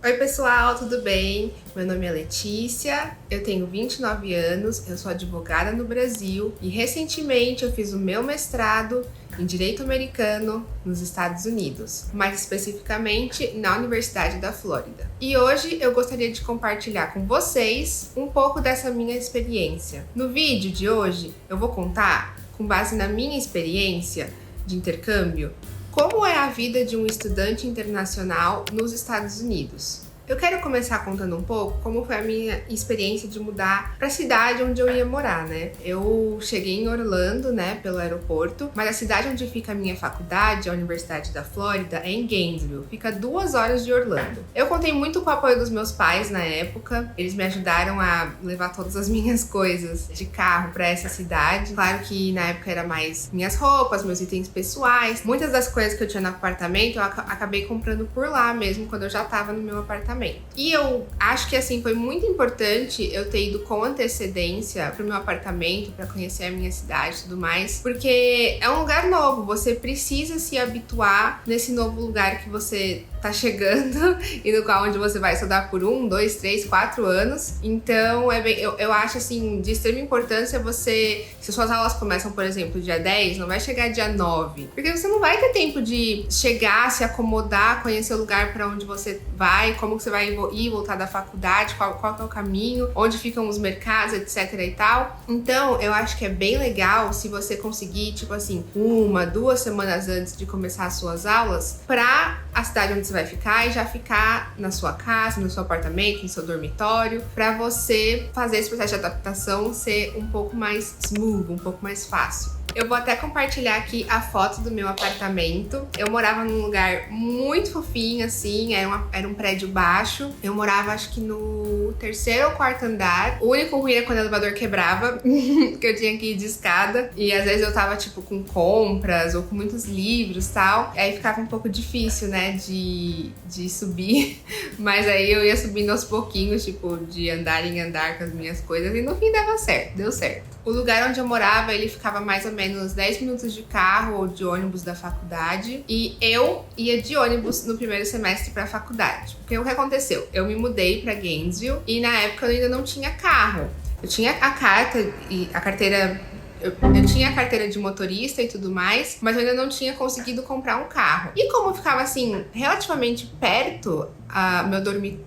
Oi pessoal, tudo bem? Meu nome é Letícia, eu tenho 29 anos, eu sou advogada no Brasil e recentemente eu fiz o meu mestrado em Direito Americano nos Estados Unidos, mais especificamente na Universidade da Flórida. E hoje eu gostaria de compartilhar com vocês um pouco dessa minha experiência. No vídeo de hoje eu vou contar, com base na minha experiência de intercâmbio, como é a vida de um estudante internacional nos Estados Unidos. Eu quero começar contando um pouco como foi a minha experiência de mudar para a cidade onde eu ia morar, né? Eu cheguei em Orlando, né, pelo aeroporto, mas a cidade onde fica a minha faculdade, a Universidade da Flórida, é em Gainesville, fica 2 horas de Orlando. Eu contei muito com o apoio dos meus pais na época, eles me ajudaram a levar todas as minhas coisas de carro para essa cidade. Claro que na época era mais minhas roupas, meus itens pessoais, muitas das coisas que eu tinha no apartamento eu acabei comprando por lá mesmo, quando eu já estava no meu apartamento. E eu acho que assim foi muito importante eu ter ido com antecedência pro meu apartamento para conhecer a minha cidade e tudo mais, porque é um lugar novo, você precisa se habituar nesse novo lugar que você tá chegando e no qual onde você vai estudar por 1, 2, 3, 4 anos. Então eu acho assim de extrema importância você, se suas aulas começam, por exemplo, dia 10, não vai chegar dia 9, porque você não vai ter tempo de chegar, se acomodar, conhecer o lugar para onde você vai, como que você vai ir e voltar da faculdade, qual que é o caminho, onde ficam os mercados, etc e tal. Então eu acho que é bem legal se você conseguir, tipo assim, 1, 2 semanas antes de começar as suas aulas, pra a cidade onde você vai ficar e já ficar na sua casa, no seu apartamento, no seu dormitório, pra você fazer esse processo de adaptação ser um pouco mais smooth, um pouco mais fácil. Eu vou até compartilhar aqui a foto do meu apartamento. Eu morava num lugar muito fofinho, assim, era um prédio baixo. Eu morava, acho que no 3º ou 4º andar. O único ruim era quando o elevador quebrava, que eu tinha que ir de escada. E às vezes eu tava, tipo, com compras ou com muitos livros e tal. Aí ficava um pouco difícil, né, de subir. Mas aí eu ia subindo aos pouquinhos, tipo, de andar em andar com as minhas coisas. E no fim dava certo, deu certo. O lugar onde eu morava, ele ficava mais ou menos 10 minutos de carro ou de ônibus da faculdade. E eu ia de ônibus no primeiro semestre pra faculdade. Porque o que aconteceu? Eu me mudei pra Gainesville e na época eu ainda não tinha carro. Eu tinha a carta e a carteira... Eu tinha a carteira de motorista e tudo mais, mas eu ainda não tinha conseguido comprar um carro. E como eu ficava assim, relativamente perto,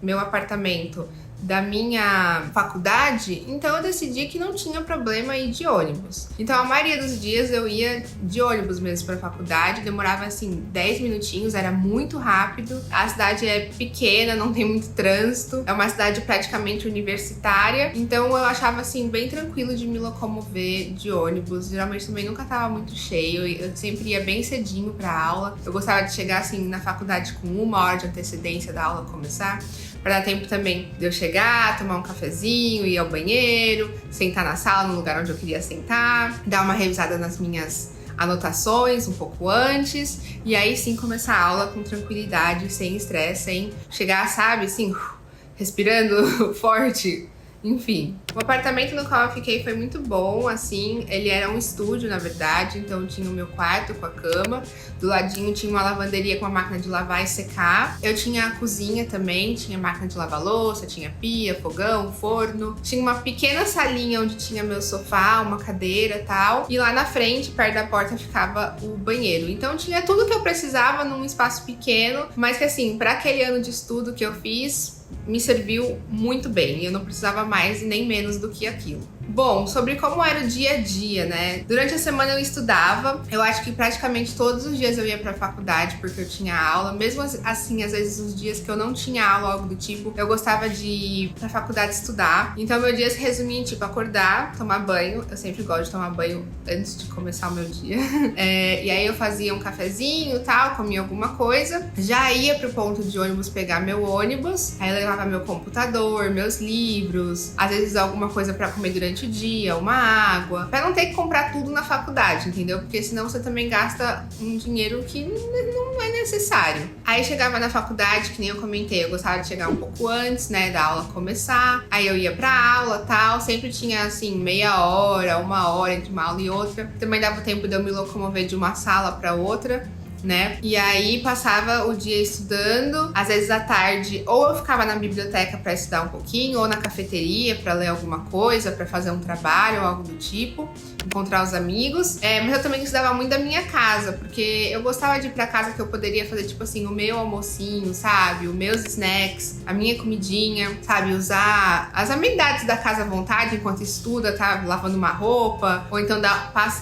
meu apartamento da minha faculdade, então eu decidi que não tinha problema ir de ônibus. Então a maioria dos dias eu ia de ônibus mesmo pra faculdade, demorava assim 10 minutinhos, era muito rápido. A cidade é pequena, não tem muito trânsito, é uma cidade praticamente universitária, então eu achava assim bem tranquilo de me locomover de ônibus. Geralmente também nunca tava muito cheio, eu sempre ia bem cedinho pra aula. Eu gostava de chegar assim na faculdade com 1 hora de antecedência da aula começar, para dar tempo também de eu chegar, tomar um cafezinho, ir ao banheiro, sentar na sala, no lugar onde eu queria sentar, dar uma revisada nas minhas anotações um pouco antes, e aí sim começar a aula com tranquilidade, sem estresse, sem chegar, sabe, assim, respirando forte. Enfim, o apartamento no qual eu fiquei foi muito bom, assim, ele era um estúdio, na verdade, então tinha o meu quarto com a cama, do ladinho tinha uma lavanderia com a máquina de lavar e secar, eu tinha a cozinha também, tinha máquina de lavar louça, tinha pia, fogão, forno, tinha uma pequena salinha onde tinha meu sofá, uma cadeira e tal, e lá na frente, perto da porta, ficava o banheiro. Então tinha tudo que eu precisava num espaço pequeno, mas que assim, para aquele ano de estudo que eu fiz, me serviu muito bem, eu não precisava mais e nem menos do que aquilo. Bom, sobre como era o dia a dia, né? Durante a semana eu estudava, eu acho que praticamente todos os dias eu ia pra faculdade porque eu tinha aula, mesmo assim, às vezes os dias que eu não tinha aula ou algo do tipo, eu gostava de ir pra faculdade estudar. Então meu dia se resumia em tipo acordar, tomar banho, eu sempre gosto de tomar banho antes de começar o meu dia. E aí eu fazia um cafezinho e tal, comia alguma coisa, já ia pro ponto de ônibus pegar meu ônibus, aí eu levava meu computador, meus livros, às vezes alguma coisa pra comer durante o dia, uma água, pra não ter que comprar tudo na faculdade, entendeu? Porque senão você também gasta um dinheiro que não é necessário. Aí chegava na faculdade, que nem eu comentei, eu gostava de chegar um pouco antes, né, da aula começar, aí eu ia pra aula e tal, sempre tinha assim meia hora, 1 hora entre uma aula e outra, também dava tempo de eu me locomover de uma sala pra outra. né? E aí passava o dia estudando, às vezes à tarde ou eu ficava na biblioteca para estudar um pouquinho, ou na cafeteria para ler alguma coisa, para fazer um trabalho ou algo do tipo, encontrar os amigos. Mas eu também estudava muito da minha casa, porque eu gostava de ir pra casa que eu poderia fazer, tipo assim, o meu almocinho, sabe? Os meus snacks, a minha comidinha, sabe? Usar as amenidades da casa à vontade enquanto estuda, tá lavando uma roupa, ou então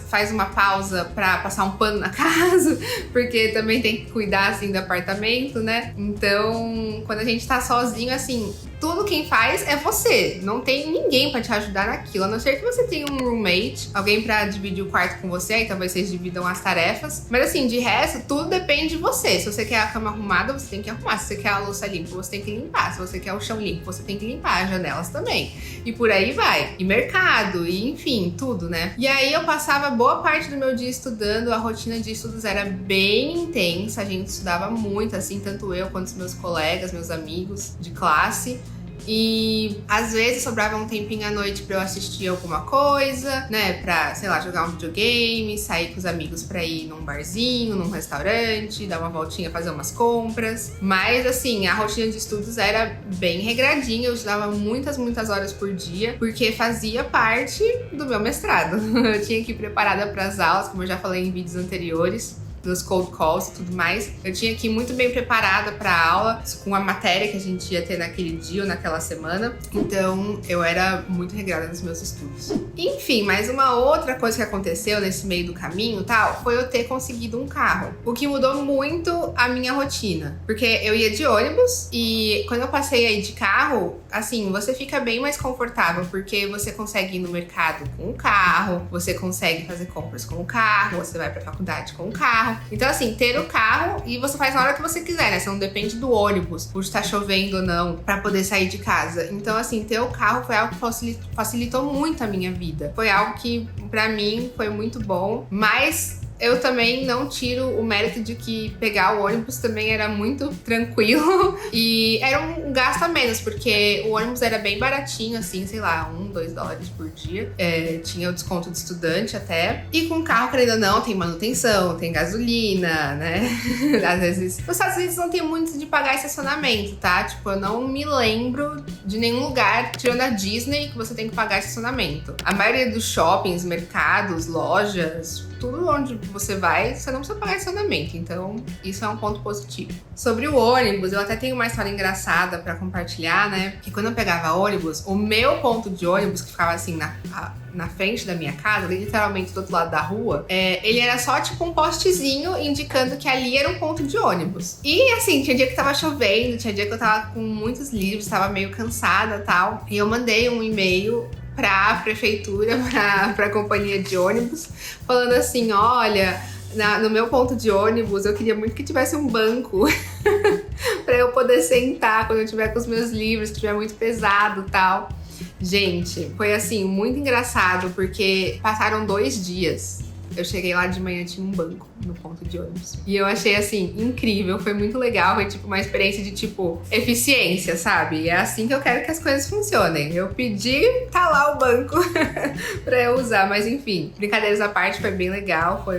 faz uma pausa pra passar um pano na casa, porque também tem que cuidar, assim, do apartamento, né? Então, quando a gente tá sozinho, assim, tudo quem faz é você. Não tem ninguém pra te ajudar naquilo, a não ser que você tenha um roommate, alguém pra dividir o quarto com você, aí talvez vocês dividam as tarefas. Mas assim, de resto, tudo depende de você. Se você quer a cama arrumada, você tem que arrumar. Se você quer a louça limpa, você tem que limpar. Se você quer o chão limpo, você tem que limpar as janelas também. E por aí vai. E mercado, e enfim, tudo, né? E aí eu passava boa parte do meu dia estudando. A rotina de estudos era bem intensa. A gente estudava muito, assim, tanto eu quanto os meus colegas, meus amigos de classe. E às vezes sobrava um tempinho à noite pra eu assistir alguma coisa, né? Pra, sei lá, jogar um videogame, sair com os amigos pra ir num barzinho, num restaurante, dar uma voltinha, fazer umas compras. Mas assim, a rotina de estudos era bem regradinha, eu estudava muitas horas por dia, porque fazia parte do meu mestrado. Eu tinha que ir preparada pras aulas, como eu já falei em vídeos anteriores, dos cold calls e tudo mais. Eu tinha que ir muito bem preparada pra aula, com a matéria que a gente ia ter naquele dia ou naquela semana. Então, eu era muito regrada nos meus estudos. Enfim, mas uma outra coisa que aconteceu nesse meio do caminho e tal, foi eu ter conseguido um carro. O que mudou muito a minha rotina. Porque eu ia de ônibus e quando eu passei a ir de carro, assim, você fica bem mais confortável, porque você consegue ir no mercado com o carro, você consegue fazer compras com o carro, você vai pra faculdade com o carro. Então, assim, ter o carro e você faz na hora que você quiser, né? Você não depende do ônibus, por estar chovendo ou não, pra poder sair de casa. Então, assim, ter o carro foi algo que facilitou muito a minha vida. Foi algo que, pra mim, foi muito bom, mas eu também não tiro o mérito de que pegar o ônibus também era muito tranquilo e era um gasto a menos, porque o ônibus era bem baratinho, assim, sei lá, $1, $2 por dia. Tinha o desconto de estudante até. E com o carro, querendo ou não, tem manutenção, tem gasolina, né? Às vezes, nos Estados Unidos não tem muito de pagar estacionamento, tá? Tipo, eu não me lembro de nenhum lugar, tirando a Disney, que você tem que pagar estacionamento. A maioria dos shoppings, mercados, lojas, tudo onde você vai, você não precisa pagar estacionamento. Então, isso é um ponto positivo. Sobre o ônibus, eu até tenho uma história engraçada pra compartilhar, né? Que quando eu pegava ônibus, o meu ponto de ônibus, que ficava assim na frente da minha casa, literalmente do outro lado da rua, ele era só tipo um postezinho indicando que ali era um ponto de ônibus. E assim, tinha dia que tava chovendo, tinha dia que eu tava com muitos livros, tava meio cansada e tal. E eu mandei um e-mail pra prefeitura, pra companhia de ônibus, falando assim, olha, no meu ponto de ônibus eu queria muito que tivesse um banco pra eu poder sentar quando eu tiver com os meus livros, que tiver muito pesado e tal. Gente, foi assim, muito engraçado, porque passaram 2 dias. Eu cheguei lá de manhã, tinha um banco no ponto de ônibus. E eu achei, assim, incrível, foi muito legal. Foi, tipo, uma experiência de, tipo, eficiência, sabe? E é assim que eu quero que as coisas funcionem. Eu pedi, tá lá o banco pra eu usar. Mas, enfim, brincadeiras à parte, foi bem legal. Foi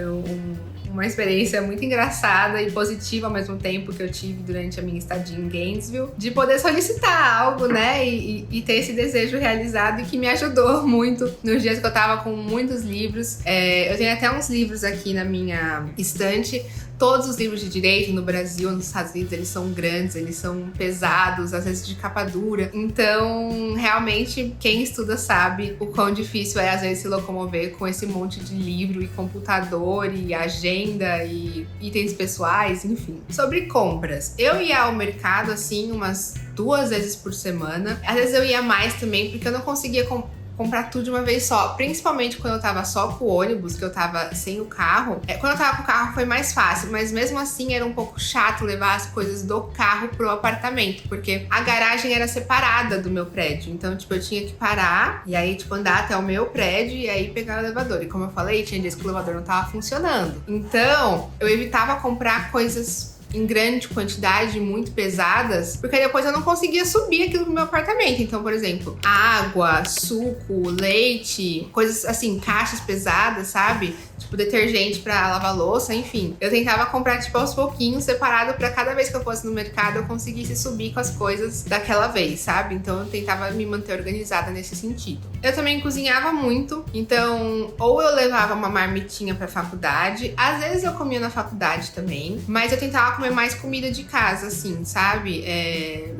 uma experiência muito engraçada e positiva ao mesmo tempo que eu tive durante a minha estadia em Gainesville, de poder solicitar algo, né, e ter esse desejo realizado, e que me ajudou muito nos dias que eu tava com muitos livros. Eu tenho até uns livros aqui na minha estante. Todos os livros de direito no Brasil, nos Estados Unidos, eles são grandes, eles são pesados, às vezes de capa dura. Então, realmente, quem estuda sabe o quão difícil é, às vezes, se locomover com esse monte de livro e computador e agenda e itens pessoais, enfim. Sobre compras, eu ia ao mercado, assim, umas 2 vezes por semana. Às vezes eu ia mais também, porque eu não conseguia comprar tudo de uma vez só, principalmente quando eu tava só com o ônibus, que eu tava sem o carro. Quando eu tava com o carro foi mais fácil, mas mesmo assim era um pouco chato levar as coisas do carro pro apartamento, porque a garagem era separada do meu prédio. Então, tipo, eu tinha que parar e aí, tipo, andar até o meu prédio e aí pegar o elevador. E como eu falei, tinha dias que o elevador não tava funcionando. Então, eu evitava comprar coisas em grande quantidade, muito pesadas, porque depois eu não conseguia subir aquilo pro meu apartamento. Então, por exemplo, água, suco, leite, coisas assim, caixas pesadas, sabe? Tipo, detergente pra lavar louça, enfim. Eu tentava comprar, tipo, aos pouquinhos, separado pra cada vez que eu fosse no mercado eu conseguisse subir com as coisas daquela vez, sabe? Então eu tentava me manter organizada nesse sentido. Eu também cozinhava muito, então ou eu levava uma marmitinha pra faculdade, às vezes eu comia na faculdade também, mas eu tentava comer mais comida de casa, assim, sabe?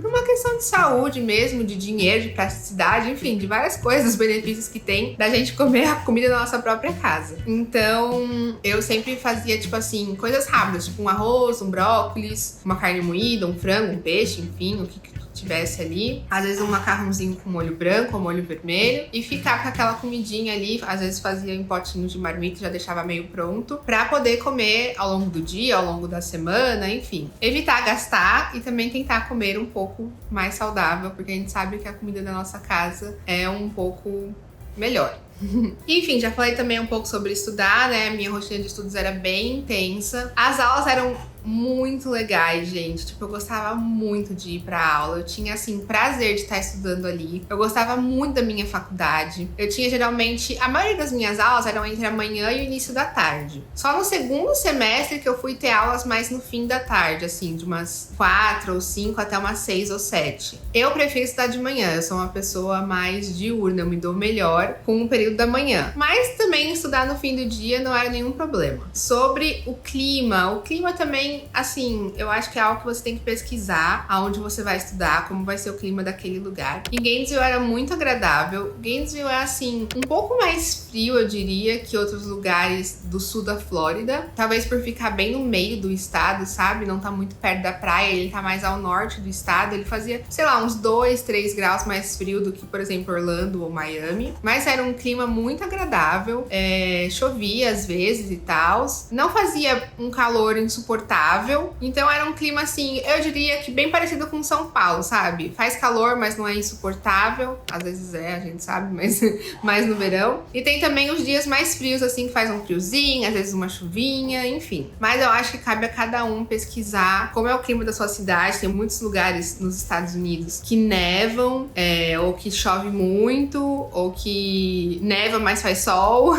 Por uma questão de saúde mesmo, de dinheiro, de praticidade, enfim, de várias coisas, os benefícios que tem da gente comer a comida na nossa própria casa. Então, eu sempre fazia, tipo assim, coisas rápidas, tipo um arroz, um brócolis, uma carne moída, um frango, um peixe, enfim, o que tivesse ali. Às vezes um macarrãozinho com molho branco ou molho vermelho e ficar com aquela comidinha ali. Às vezes fazia em potinhos de marmita, já deixava meio pronto pra poder comer ao longo do dia, ao longo da semana, enfim. Evitar gastar e também tentar comer um pouco mais saudável, porque a gente sabe que a comida da nossa casa é um pouco melhor. Enfim, já falei também um pouco sobre estudar, né? Minha rotina de estudos era bem intensa. As aulas eram muito legais, gente. Tipo, eu gostava muito de ir pra aula. Eu tinha, assim, prazer de estar estudando ali. Eu gostava muito da minha faculdade. Eu tinha, geralmente, a maioria das minhas aulas eram entre a manhã e o início da tarde. Só no segundo semestre que eu fui ter aulas mais no fim da tarde, assim, de umas 4 ou 5 até umas 6 ou 7. Eu prefiro estudar de manhã. Eu sou uma pessoa mais diurna, eu me dou melhor com o período da manhã. Mas também estudar no fim do dia não era nenhum problema. Sobre o clima também, assim, eu acho que é algo que você tem que pesquisar aonde você vai estudar, como vai ser o clima daquele lugar. Em Gainesville era muito agradável. Gainesville é, assim, um pouco mais frio, eu diria, que outros lugares do sul da Flórida. Talvez por ficar bem no meio do estado, sabe? Não tá muito perto da praia, ele tá mais ao norte do estado. Ele fazia, sei lá, uns 2, 3 graus mais frio do que, por exemplo, Orlando ou Miami. Mas era um clima muito agradável. Chovia às vezes e tal. Não fazia um calor insuportável. Então era um clima, assim, eu diria que bem parecido com São Paulo, sabe? Faz calor, mas não é insuportável. Às vezes a gente sabe, mas mais no verão. E tem também os dias mais frios, assim, que faz um friozinho, às vezes uma chuvinha, enfim. Mas eu acho que cabe a cada um pesquisar como é o clima da sua cidade. Tem muitos lugares nos Estados Unidos que nevam, ou que chove muito, ou que neva, mas faz sol,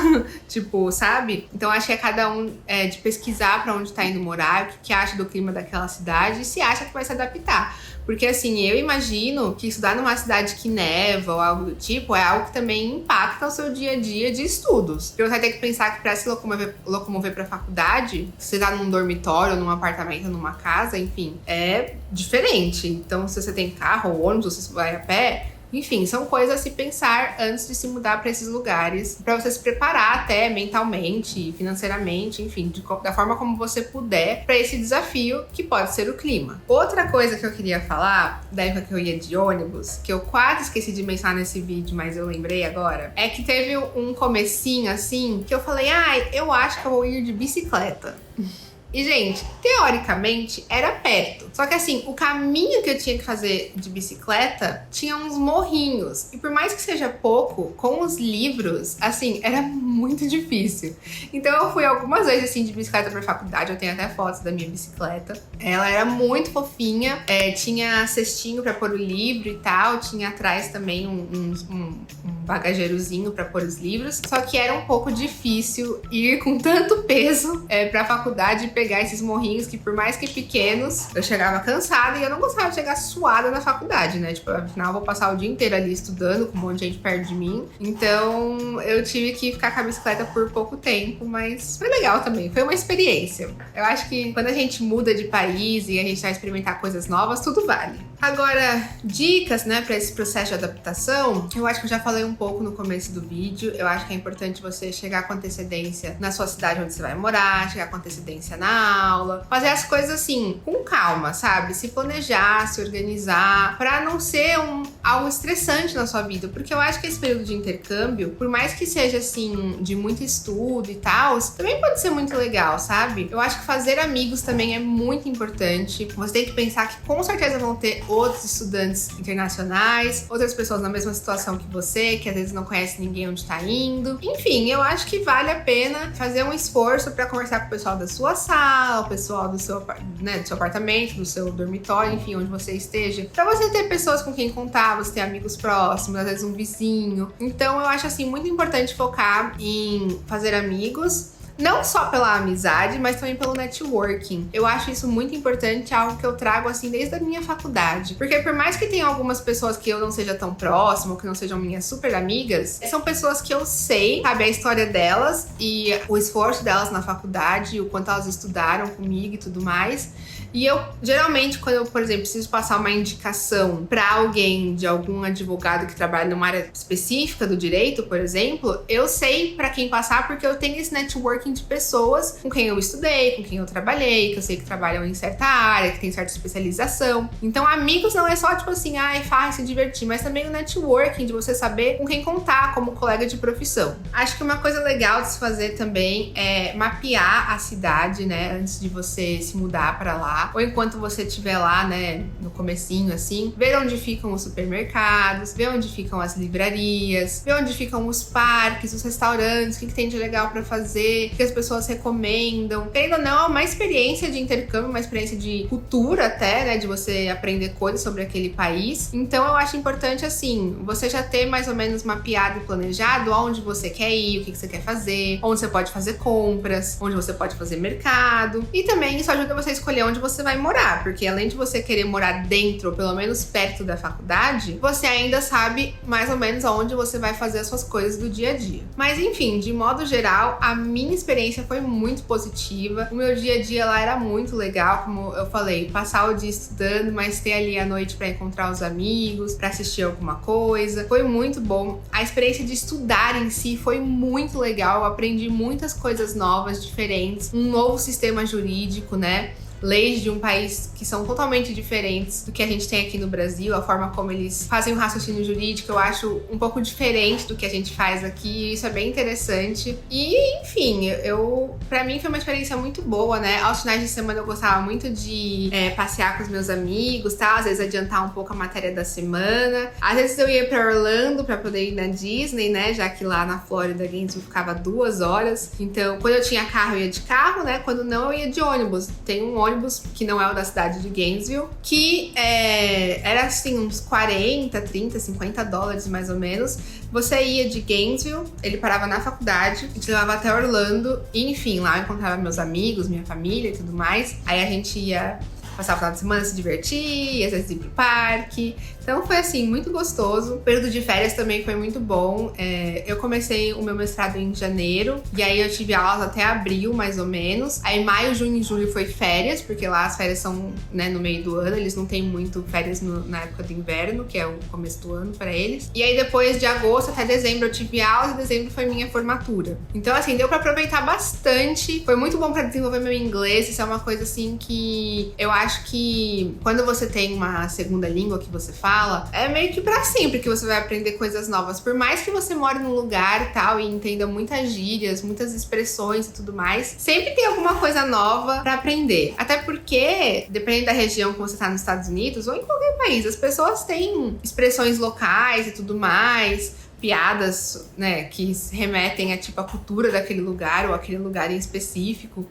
tipo, sabe? Então acho que é cada um de pesquisar pra onde tá indo morar, o que acha do clima daquela cidade e se acha que vai se adaptar. Porque, assim, eu imagino que estudar numa cidade que neva ou algo do tipo é algo que também impacta o seu dia a dia de estudos. Porque você vai ter que pensar que pra se locomover pra faculdade, você tá num dormitório, num apartamento, numa casa, enfim, é diferente. Então, se você tem carro ou ônibus, se você vai a pé, enfim, são coisas a se pensar antes de se mudar para esses lugares, para você se preparar até mentalmente, financeiramente, enfim, da forma como você puder para esse desafio que pode ser o clima. Outra coisa que eu queria falar, da época que eu ia de ônibus, que eu quase esqueci de mencionar nesse vídeo, mas eu lembrei agora, é que teve um comecinho assim, que eu falei, eu acho que eu vou ir de bicicleta. E, gente, teoricamente era perto. Só que assim, o caminho que eu tinha que fazer de bicicleta tinha uns morrinhos. E por mais que seja pouco, com os livros, assim, era muito difícil. Então eu fui algumas vezes assim de bicicleta pra faculdade. Eu tenho até fotos da minha bicicleta. Ela era muito fofinha. Tinha cestinho pra pôr o livro e tal. Tinha atrás também um bagageirozinho pra pôr os livros. Só que era um pouco difícil ir com tanto peso pra faculdade e pegar esses morrinhos que, por mais que pequenos, eu chegava cansada e eu não gostava de chegar suada na faculdade, né? Tipo, afinal, eu vou passar o dia inteiro ali estudando com um monte de gente perto de mim. Então, eu tive que ficar com a bicicleta por pouco tempo, mas foi legal também. Foi uma experiência. Eu acho que quando a gente muda de país e a gente vai experimentar coisas novas, tudo vale. Agora, dicas, né, para esse processo de adaptação, eu acho que eu já falei um pouco no começo do vídeo. Eu acho que é importante você chegar com antecedência na sua cidade onde você vai morar, chegar com antecedência na aula, fazer as coisas assim, com calma, sabe? Se planejar, se organizar, pra não ser algo estressante na sua vida, porque eu acho que esse período de intercâmbio, por mais que seja assim, de muito estudo e tal, também pode ser muito legal, sabe? Eu acho que fazer amigos também é muito importante. Você tem que pensar que com certeza vão ter outros estudantes internacionais, outras pessoas na mesma situação que você, que às vezes não conhece ninguém onde tá indo. Enfim, eu acho que vale a pena fazer um esforço para conversar com o pessoal da sua sala, o pessoal do seu, né, do seu apartamento, do seu dormitório, enfim, onde você esteja, para você ter pessoas com quem contar, você ter amigos próximos, às vezes um vizinho. Então eu acho assim muito importante focar em fazer amigos, não só pela amizade, mas também pelo networking. Eu acho isso muito importante, algo que eu trago assim desde a minha faculdade. Porque por mais que tenha algumas pessoas que eu não seja tão próxima, ou que não sejam minhas super amigas, são pessoas que eu sei, sabe, a história delas e o esforço delas na faculdade, o quanto elas estudaram comigo e tudo mais. E eu, geralmente, quando eu, por exemplo, preciso passar uma indicação para alguém de algum advogado que trabalha numa área específica do direito, por exemplo, eu sei para quem passar porque eu tenho esse networking de pessoas com quem eu estudei, com quem eu trabalhei, que eu sei que trabalham em certa área, que tem certa especialização. Então, amigos não é só, tipo assim, é fácil se divertir, mas também o networking de você saber com quem contar como colega de profissão. Acho que uma coisa legal de se fazer também é mapear a cidade, né, antes de você se mudar para lá, ou enquanto você estiver lá, né, no comecinho, assim, ver onde ficam os supermercados, ver onde ficam as livrarias, ver onde ficam os parques, os restaurantes, o que tem de legal pra fazer, o que as pessoas recomendam. Querendo ou não, é uma experiência de intercâmbio, uma experiência de cultura até, né, de você aprender coisas sobre aquele país. Então eu acho importante, assim, você já ter mais ou menos mapeado e planejado aonde você quer ir, o que você quer fazer, onde você pode fazer compras, onde você pode fazer mercado. E também isso ajuda você a escolher onde você vai morar, porque além de você querer morar dentro, ou pelo menos perto da faculdade, você ainda sabe mais ou menos aonde você vai fazer as suas coisas do dia a dia. Mas enfim, de modo geral, a minha experiência foi muito positiva. O meu dia a dia lá era muito legal, como eu falei, passar o dia estudando, mas ter ali a noite para encontrar os amigos, para assistir alguma coisa. Foi muito bom. A experiência de estudar em si foi muito legal. Eu aprendi muitas coisas novas, diferentes, um novo sistema jurídico, né? Leis de um país que são totalmente diferentes do que a gente tem aqui no Brasil, a forma como eles fazem o raciocínio jurídico eu acho um pouco diferente do que a gente faz aqui, isso é bem interessante. E, enfim, pra mim foi uma experiência muito boa, né? Aos finais de semana eu gostava muito de passear com os meus amigos, tá? Às vezes adiantar um pouco a matéria da semana. Às vezes eu ia pra Orlando pra poder ir na Disney, né? Já que lá na Flórida, Gainesville ficava 2 horas. Então, quando eu tinha carro, eu ia de carro, né? Quando não, eu ia de ônibus. Tem um ônibus que não é o da cidade de Gainesville, que era assim uns 40, 30, 50 dólares mais ou menos. Você ia de Gainesville, ele parava na faculdade e te levava até Orlando. E, enfim, lá eu encontrava meus amigos, minha família e tudo mais. Aí a gente ia passar o final de semana, se divertir, às vezes ir pro parque. Então foi assim, muito gostoso. O período de férias também foi muito bom. Eu comecei o meu mestrado em janeiro, e aí eu tive aulas até abril, mais ou menos. Aí maio, junho e julho foi férias, porque lá as férias são, né, no meio do ano, eles não têm muito férias na época do inverno, que é o começo do ano pra eles. E aí depois de agosto até dezembro eu tive aulas, e dezembro foi minha formatura. Então assim, deu pra aproveitar bastante. Foi muito bom pra desenvolver meu inglês. Isso é uma coisa assim que eu acho que quando você tem uma segunda língua que você fala, é meio que pra sempre que você vai aprender coisas novas. Por mais que você more num lugar e tal, e entenda muitas gírias, muitas expressões e tudo mais, sempre tem alguma coisa nova pra aprender. Até porque, dependendo da região que você tá nos Estados Unidos, ou em qualquer país, as pessoas têm expressões locais e tudo mais, piadas, né, que remetem a tipo a cultura daquele lugar ou aquele lugar em específico.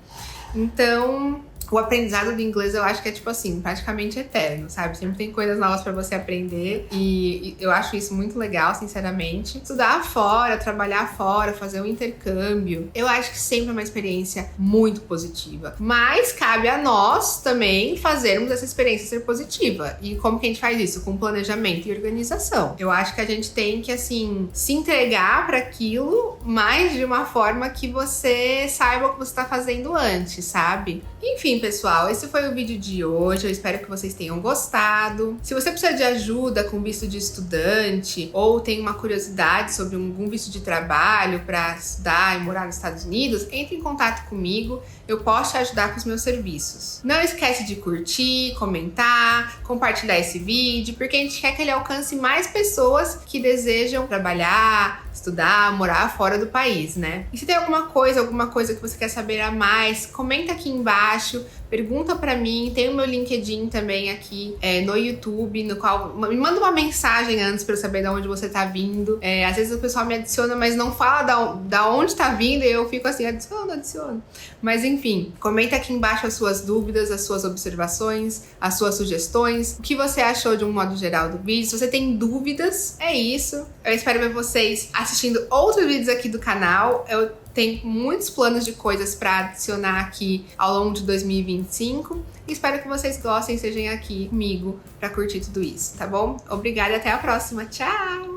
Então, o aprendizado do inglês eu acho que é tipo assim, praticamente eterno, sabe? Sempre tem coisas novas pra você aprender e eu acho isso muito legal, sinceramente. Estudar fora, trabalhar fora, fazer um intercâmbio, eu acho que sempre é uma experiência muito positiva. Mas cabe a nós também fazermos essa experiência ser positiva. E como que a gente faz isso? Com planejamento e organização. Eu acho que a gente tem que, assim, se entregar pra aquilo, mas de uma forma que você saiba o que você tá fazendo antes, sabe? Enfim, pessoal, esse foi o vídeo de hoje. Eu espero que vocês tenham gostado. Se você precisa de ajuda com visto de estudante ou tem uma curiosidade sobre algum visto de trabalho para estudar e morar nos Estados Unidos, entre em contato comigo. Eu posso te ajudar com os meus serviços. Não esquece de curtir, comentar, compartilhar esse vídeo, porque a gente quer que ele alcance mais pessoas que desejam trabalhar, estudar, morar fora do país, né? E se tem alguma coisa que você quer saber a mais, comenta aqui embaixo. pergunta pra mim. Tem o meu LinkedIn também aqui no YouTube, no qual me manda uma mensagem antes pra eu saber de onde você tá vindo. Às vezes o pessoal me adiciona, mas não fala da onde tá vindo, e eu fico assim, adiciona. Mas enfim, comenta aqui embaixo as suas dúvidas, as suas observações, as suas sugestões, o que você achou de um modo geral do vídeo. Se você tem dúvidas, é isso. Eu espero ver vocês assistindo outros vídeos aqui do canal. Eu tenho muitos planos de coisas para adicionar aqui ao longo de 2025. E espero que vocês gostem e estejam aqui comigo para curtir tudo isso, tá bom? Obrigada e até a próxima. Tchau!